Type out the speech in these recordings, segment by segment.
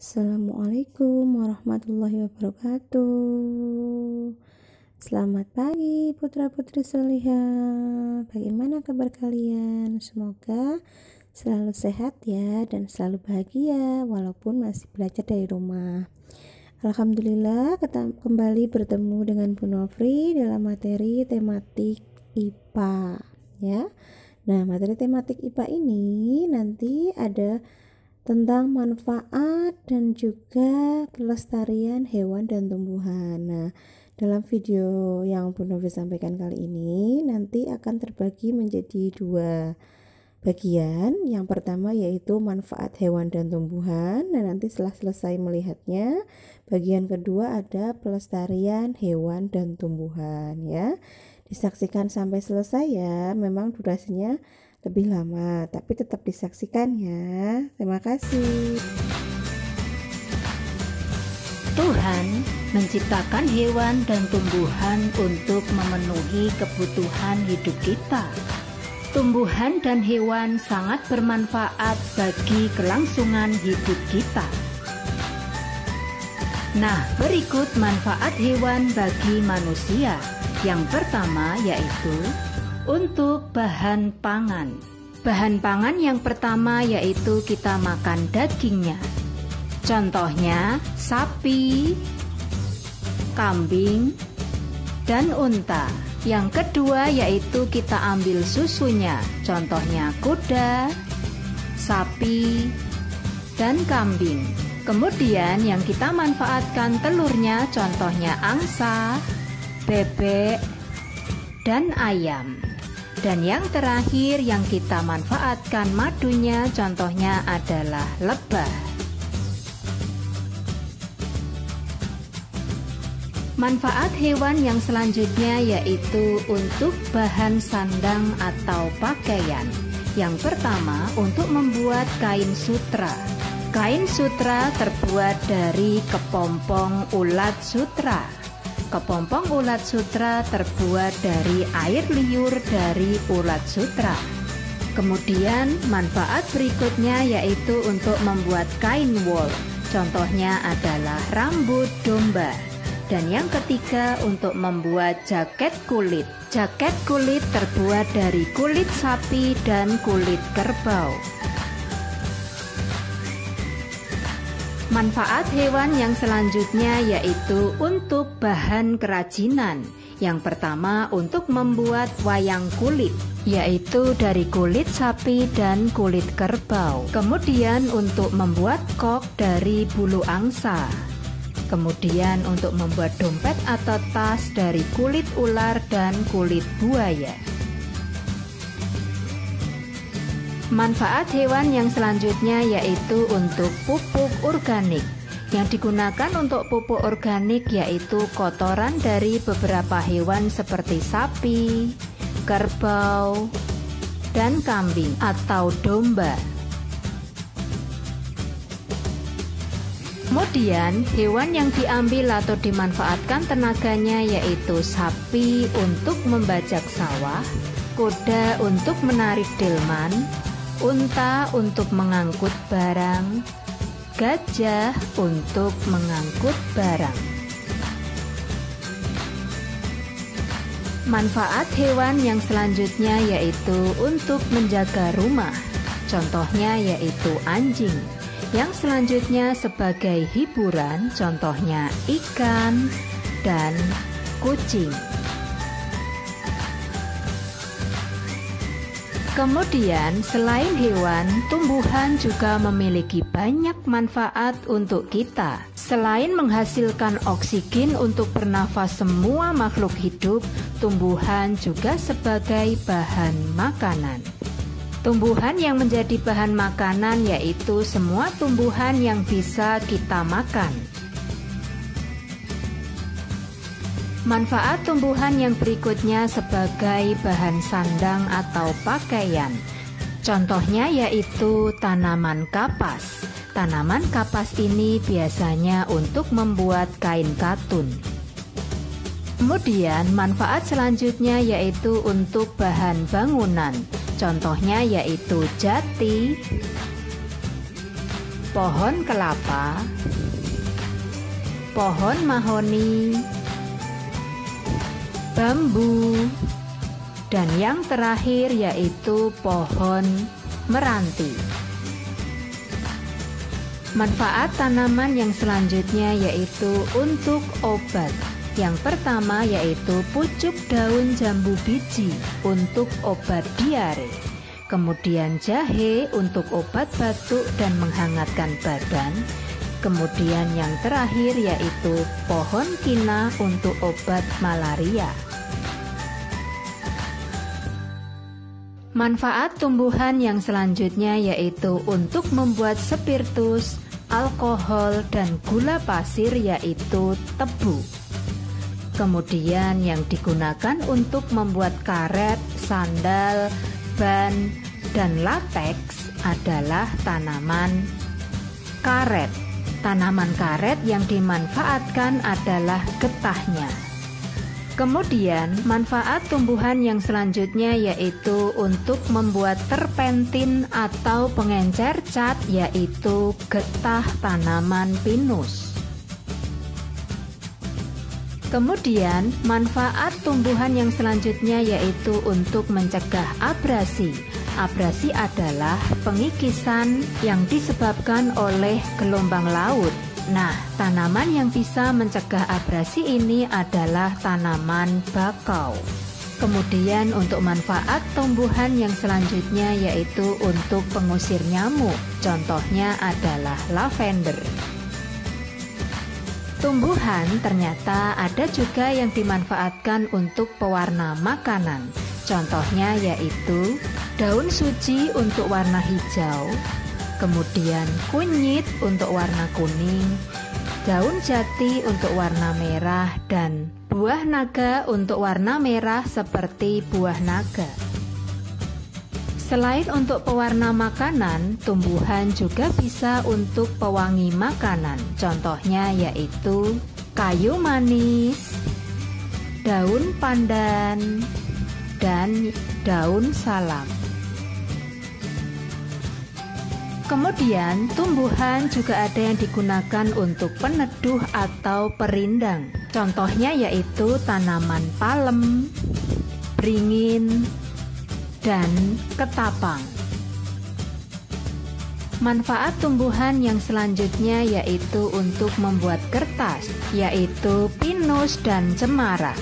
Assalamualaikum warahmatullahi wabarakatuh. Selamat pagi putra-putri solihah. Bagaimana kabar kalian? Semoga selalu sehat ya dan selalu bahagia walaupun masih belajar dari rumah. Alhamdulillah kembali bertemu dengan Bu Nofri dalam materi tematik IPA ya. Nah, materi tematik IPA ini nanti ada tentang manfaat dan juga pelestarian hewan dan tumbuhan. Nah, dalam video yang Bu Novi sampaikan kali ini nanti akan terbagi menjadi dua bagian. Yang pertama yaitu manfaat hewan dan tumbuhan. Nah, nanti setelah selesai melihatnya, bagian kedua ada pelestarian hewan dan tumbuhan ya. Disaksikan sampai selesai ya. Memang durasinya lebih lama, tapi tetap disaksikan ya. Terima kasih. Tuhan menciptakan hewan dan tumbuhan untuk memenuhi kebutuhan hidup kita. Tumbuhan dan hewan sangat bermanfaat bagi kelangsungan hidup kita. Nah, berikut manfaat hewan bagi manusia. Yang pertama yaitu untuk bahan pangan. Bahan pangan yang pertama yaitu kita makan dagingnya. Contohnya sapi, kambing, dan unta. Yang kedua yaitu kita ambil susunya. Contohnya kuda, sapi, dan kambing. Kemudian yang kita manfaatkan telurnya, contohnya angsa, bebek, dan ayam. Dan yang terakhir yang kita manfaatkan madunya, contohnya adalah lebah. Manfaat hewan yang selanjutnya yaitu untuk bahan sandang atau pakaian. Yang pertama untuk membuat kain sutra. Kain sutra terbuat dari kepompong ulat sutra. Kepompong ulat sutra terbuat dari air liur dari ulat sutra. Kemudian manfaat berikutnya yaitu untuk membuat kain wol. Contohnya adalah rambut domba. Dan yang ketiga untuk membuat jaket kulit. Jaket kulit terbuat dari kulit sapi dan kulit kerbau. Manfaat hewan yang selanjutnya yaitu untuk bahan kerajinan. Yang pertama untuk membuat wayang kulit, yaitu dari kulit sapi dan kulit kerbau. Kemudian untuk membuat kok dari bulu angsa. Kemudian untuk membuat dompet atau tas dari kulit ular dan kulit buaya. Manfaat hewan yang selanjutnya yaitu untuk pupuk organik. Yang digunakan untuk pupuk organik yaitu kotoran dari beberapa hewan seperti sapi, kerbau, dan kambing atau domba. Kemudian hewan yang diambil atau dimanfaatkan tenaganya yaitu sapi untuk membajak sawah, kuda untuk menarik delman, unta untuk mengangkut barang, gajah untuk mengangkut barang. Manfaat hewan yang selanjutnya yaitu untuk menjaga rumah. Contohnya yaitu anjing. Yang selanjutnya sebagai hiburan, contohnya ikan dan kucing. Kemudian selain hewan, tumbuhan juga memiliki banyak manfaat untuk kita. Selain menghasilkan oksigen untuk bernafas semua makhluk hidup, tumbuhan juga sebagai bahan makanan. Tumbuhan yang menjadi bahan makanan yaitu semua tumbuhan yang bisa kita makan. Manfaat tumbuhan yang berikutnya sebagai bahan sandang atau pakaian. Contohnya yaitu tanaman kapas. Tanaman kapas ini biasanya untuk membuat kain katun. Kemudian manfaat selanjutnya yaitu untuk bahan bangunan. Contohnya yaitu jati, pohon kelapa, pohon mahoni, bambu, dan yang terakhir yaitu pohon meranti. Manfaat tanaman yang selanjutnya yaitu untuk obat. Yang pertama yaitu pucuk daun jambu biji untuk obat diare. Kemudian jahe untuk obat batuk dan menghangatkan badan. Kemudian yang terakhir yaitu pohon kina untuk obat malaria. Manfaat tumbuhan yang selanjutnya yaitu untuk membuat spiritus, alkohol, dan gula pasir yaitu tebu. Kemudian yang digunakan untuk membuat karet, sandal, ban, dan lateks adalah tanaman karet. Tanaman karet yang dimanfaatkan adalah getahnya. Kemudian manfaat tumbuhan yang selanjutnya yaitu untuk membuat terpentin atau pengencer cat yaitu getah tanaman pinus. Kemudian manfaat tumbuhan yang selanjutnya yaitu untuk mencegah abrasi. Abrasi adalah pengikisan yang disebabkan oleh gelombang laut. Nah, tanaman yang bisa mencegah abrasi ini adalah tanaman bakau. Kemudian untuk manfaat tumbuhan yang selanjutnya yaitu untuk pengusir nyamuk. Contohnya adalah lavender. Tumbuhan ternyata ada juga yang dimanfaatkan untuk pewarna makanan. Contohnya yaitu daun suji untuk warna hijau, kemudian kunyit untuk warna kuning, daun jati untuk warna merah, dan buah naga untuk warna merah seperti buah naga. Selain untuk pewarna makanan, tumbuhan juga bisa untuk pewangi makanan. Contohnya yaitu kayu manis, daun pandan, dan daun salam. Kemudian tumbuhan juga ada yang digunakan untuk peneduh atau perindang. Contohnya yaitu tanaman palem, beringin, dan ketapang. Manfaat tumbuhan yang selanjutnya yaitu untuk membuat kertas, yaitu pinus dan cemara.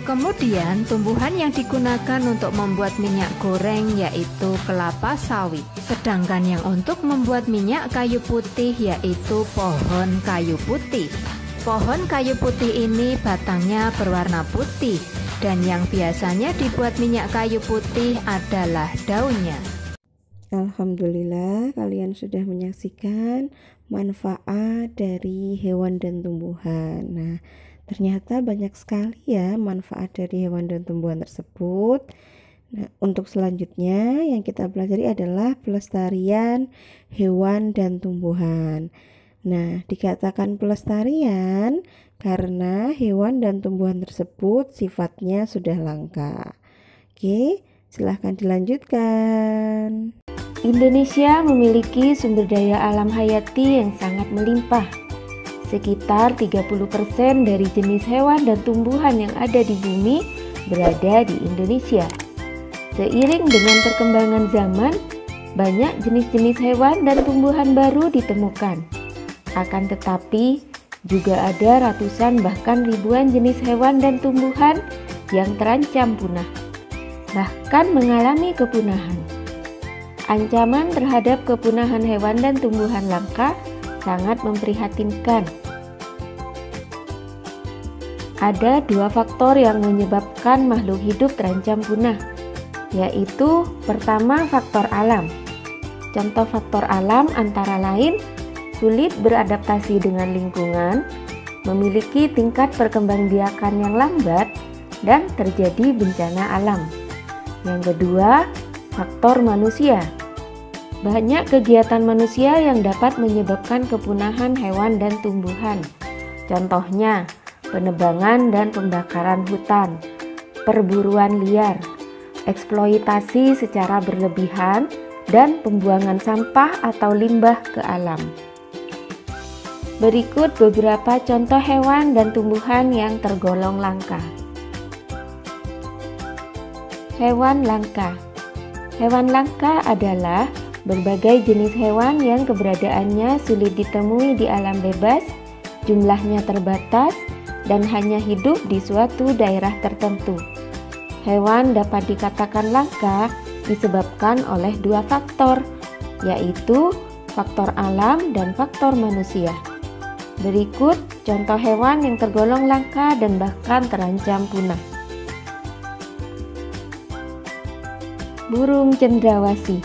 Kemudian tumbuhan yang digunakan untuk membuat minyak goreng yaitu kelapa sawit. Sedangkan yang untuk membuat minyak kayu putih yaitu pohon kayu putih. Pohon kayu putih ini batangnya berwarna putih dan yang biasanya dibuat minyak kayu putih adalah daunnya. Alhamdulillah kalian sudah menyaksikan manfaat dari hewan dan tumbuhan. Nah, ternyata banyak sekali ya manfaat dari hewan dan tumbuhan tersebut. Nah, untuk selanjutnya yang kita pelajari adalah pelestarian hewan dan tumbuhan. Nah, dikatakan pelestarian karena hewan dan tumbuhan tersebut sifatnya sudah langka. Oke, silahkan dilanjutkan. Indonesia memiliki sumber daya alam hayati yang sangat melimpah. Sekitar 30% dari jenis hewan dan tumbuhan yang ada di bumi berada di Indonesia. Seiring dengan perkembangan zaman, banyak jenis-jenis hewan dan tumbuhan baru ditemukan. Akan tetapi, juga ada ratusan bahkan ribuan jenis hewan dan tumbuhan yang terancam punah, bahkan mengalami kepunahan. Ancaman terhadap kepunahan hewan dan tumbuhan langka sangat memprihatinkan. Ada dua faktor yang menyebabkan makhluk hidup terancam punah, yaitu pertama faktor alam. Contoh faktor alam antara lain sulit beradaptasi dengan lingkungan, memiliki tingkat perkembangbiakan yang lambat, dan terjadi bencana alam. Yang kedua, faktor manusia. Banyak kegiatan manusia yang dapat menyebabkan kepunahan hewan dan tumbuhan. Contohnya, penebangan dan pembakaran hutan, perburuan liar, eksploitasi secara berlebihan, dan pembuangan sampah atau limbah ke alam. Berikut beberapa contoh hewan dan tumbuhan yang tergolong langka. Hewan langka. Hewan langka adalah berbagai jenis hewan yang keberadaannya sulit ditemui di alam bebas, jumlahnya terbatas, dan hanya hidup di suatu daerah tertentu. Hewan dapat dikatakan langka disebabkan oleh dua faktor, yaitu faktor alam dan faktor manusia. Berikut contoh hewan yang tergolong langka dan bahkan terancam punah. Burung cendrawasih.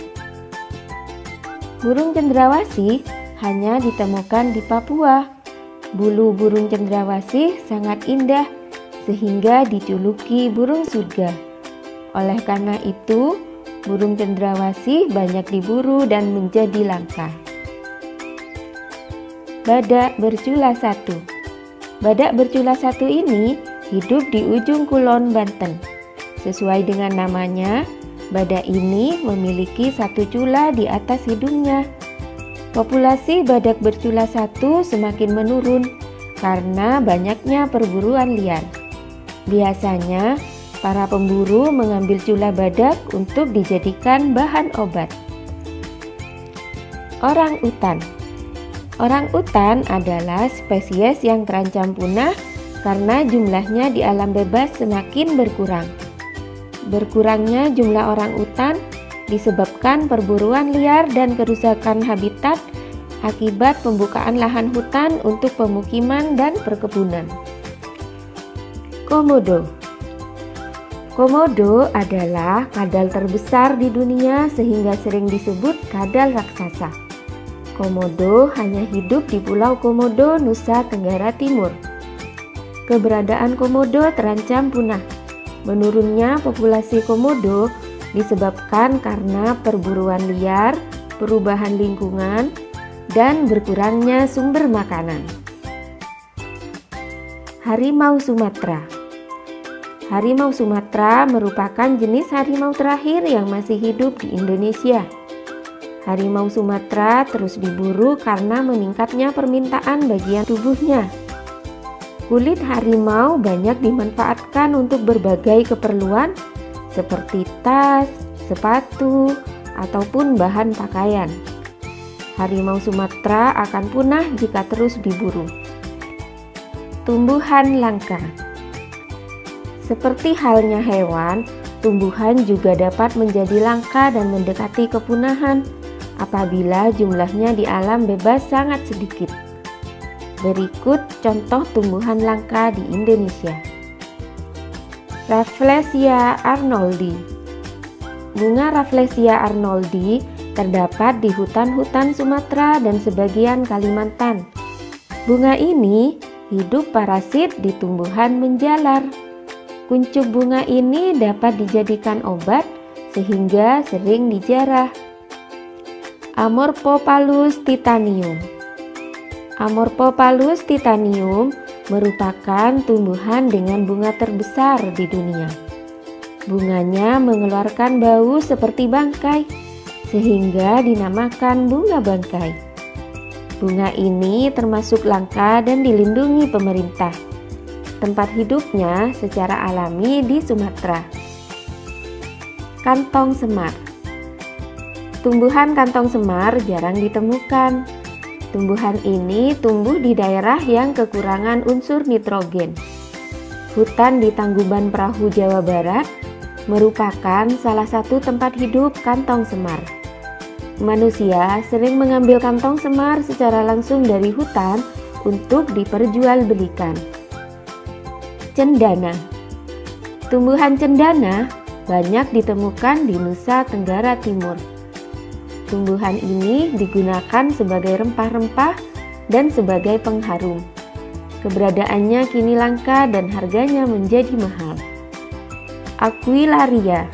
Burung cendrawasih hanya ditemukan di Papua. Bulu burung cendrawasih sangat indah sehingga dijuluki burung surga. Oleh karena itu, burung cendrawasih banyak diburu dan menjadi langka. Badak bercula satu. Badak bercula satu ini hidup di ujung kulon Banten. Sesuai dengan namanya, badak ini memiliki satu cula di atas hidungnya. Populasi badak bercula satu semakin menurun karena banyaknya perburuan liar. Biasanya, para pemburu mengambil cula badak untuk dijadikan bahan obat. Orang-utan. Orang-utan adalah spesies yang terancam punah karena jumlahnya di alam bebas semakin berkurang. Berkurangnya jumlah orang-utan disebabkan perburuan liar dan kerusakan habitat akibat pembukaan lahan hutan untuk pemukiman dan perkebunan. Komodo. Komodo adalah kadal terbesar di dunia sehingga sering disebut kadal raksasa. Komodo hanya hidup di Pulau Komodo, Nusa Tenggara Timur. Keberadaan komodo terancam punah. Menurunnya populasi komodo disebabkan karena perburuan liar, perubahan lingkungan, dan berkurangnya sumber makanan. Harimau Sumatera. Harimau Sumatera merupakan jenis harimau terakhir yang masih hidup di Indonesia. Harimau Sumatera terus diburu karena meningkatnya permintaan bagian tubuhnya. Kulit harimau banyak dimanfaatkan untuk berbagai keperluan seperti tas, sepatu, ataupun bahan pakaian. Harimau Sumatera akan punah jika terus diburu. Tumbuhan langka. Seperti halnya hewan, tumbuhan juga dapat menjadi langka dan mendekati kepunahan apabila jumlahnya di alam bebas sangat sedikit. Berikut contoh tumbuhan langka di Indonesia. Rafflesia arnoldi. Bunga Rafflesia arnoldi terdapat di hutan-hutan Sumatera dan sebagian Kalimantan. Bunga ini hidup parasit di tumbuhan menjalar. Kuncup bunga ini dapat dijadikan obat sehingga sering dijarah. Amorphophallus titanium. Amorphophallus titanium merupakan tumbuhan dengan bunga terbesar di dunia. Bunganya mengeluarkan bau seperti bangkai, sehingga dinamakan bunga bangkai. Bunga ini termasuk langka dan dilindungi pemerintah. Tempat hidupnya secara alami di Sumatera. Kantong semar. Tumbuhan kantong semar jarang ditemukan. Tumbuhan ini tumbuh di daerah yang kekurangan unsur nitrogen. Hutan di Tangkuban Perahu, Jawa Barat merupakan salah satu tempat hidup kantong semar. Manusia sering mengambil kantong semar secara langsung dari hutan untuk diperjualbelikan. Cendana. Tumbuhan cendana banyak ditemukan di Nusa Tenggara Timur. Tumbuhan ini digunakan sebagai rempah-rempah dan sebagai pengharum. Keberadaannya kini langka dan harganya menjadi mahal. Aquilaria.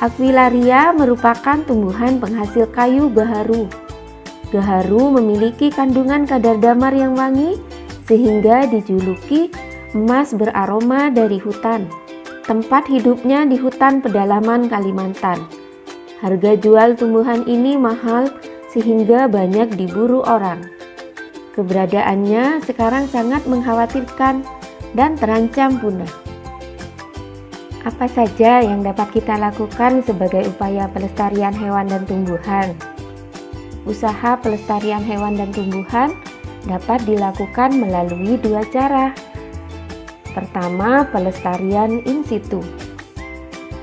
Aquilaria merupakan tumbuhan penghasil kayu gaharu. Gaharu memiliki kandungan kadar damar yang wangi sehingga dijuluki emas beraroma dari hutan. Tempat hidupnya di hutan pedalaman Kalimantan. Harga jual tumbuhan ini mahal sehingga banyak diburu orang. Keberadaannya sekarang sangat mengkhawatirkan dan terancam punah. Apa saja yang dapat kita lakukan sebagai upaya pelestarian hewan dan tumbuhan? Usaha pelestarian hewan dan tumbuhan dapat dilakukan melalui dua cara. Pertama, pelestarian in situ.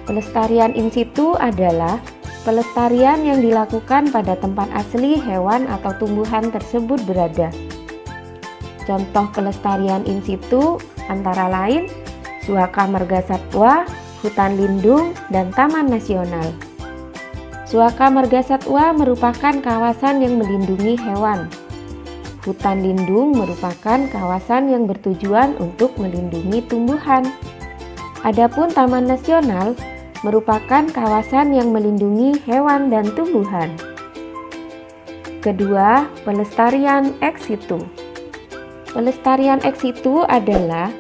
Pelestarian in situ adalah pelestarian yang dilakukan pada tempat asli hewan atau tumbuhan tersebut berada. Contoh pelestarian in situ antara lain Suaka Marga Satwa, hutan lindung, dan taman nasional. Suaka Marga Satwa merupakan kawasan yang melindungi hewan. Hutan lindung merupakan kawasan yang bertujuan untuk melindungi tumbuhan. Adapun taman nasional merupakan kawasan yang melindungi hewan dan tumbuhan. Kedua, pelestarian ex situ. Pelestarian ex situ adalah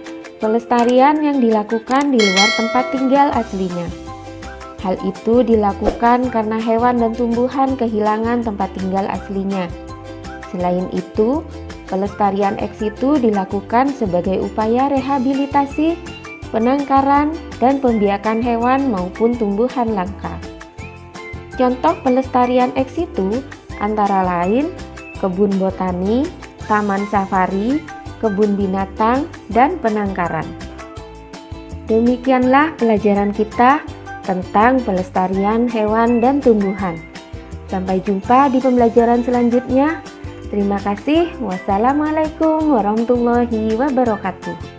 pelestarian yang dilakukan di luar tempat tinggal aslinya. Hal itu dilakukan karena hewan dan tumbuhan kehilangan tempat tinggal aslinya. Selain itu, pelestarian ex situ dilakukan sebagai upaya rehabilitasi, penangkaran, dan pembiakan hewan maupun tumbuhan langka. Contoh pelestarian ex situ antara lain kebun botani, taman safari, kebun binatang, dan penangkaran. Demikianlah pelajaran kita tentang pelestarian hewan dan tumbuhan. Sampai jumpa di pembelajaran selanjutnya. Terima kasih. Wassalamualaikum warahmatullahi wabarakatuh.